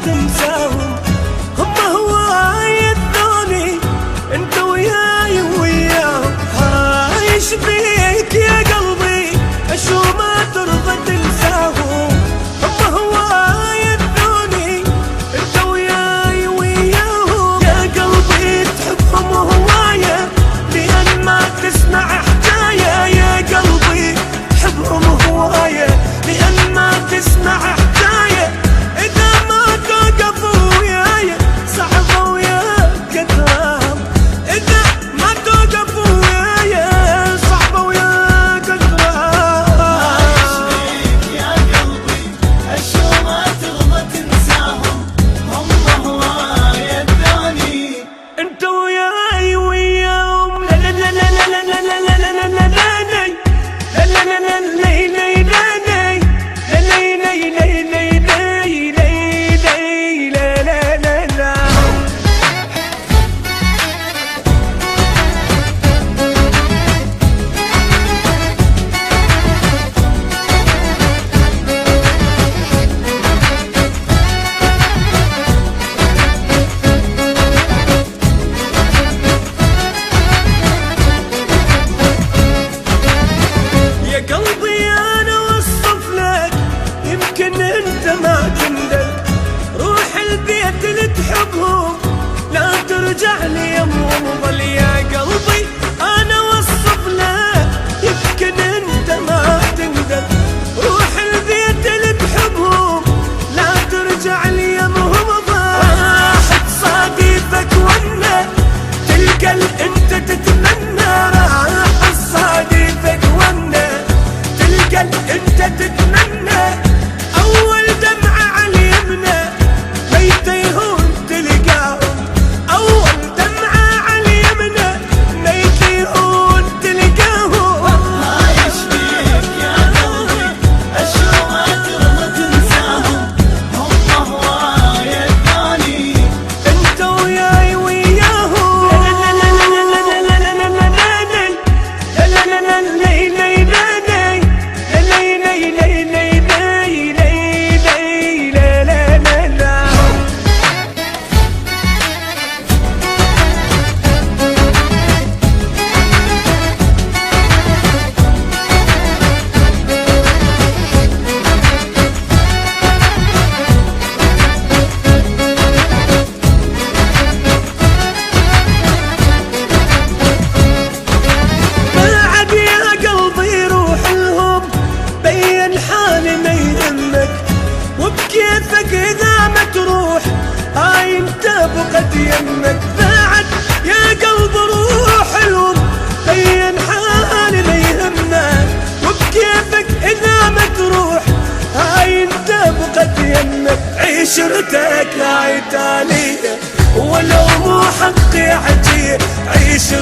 تنساهم هم هواي الثاني انت وياي وياهم. عايش بيك يا قلبي شو ما ترضى تنساهم هم هواي الثاني انت وياي وياهم. يا قلبي تحبهم هواية لأن ما تسمع حكاية. يا قلبي تحبهم هواية لأن ما تسمع حكاية. ارجع لي يمهم ظل. يا قلبي انا وصف لك يمكن انت ما تندم. روح البيت اللي تحبهم لا ترجع لي يمهم ظل. راح تصادفك ونا تلقى انت تتمنى. راح تصادفك ونا تلقى انت تتمنى. اول دمعة على اليمنى ميتة يهون تلقاهم. وبكيفك إذا ما تروح هاي انت بقت يمك. بعد يا قلب روح لهم بين حالي ما يهمك. وبكيفك إذا ما تروح هاي انت بقت يمك. عيشرتك هاي تالية ولو مو حقي عجيه. عيش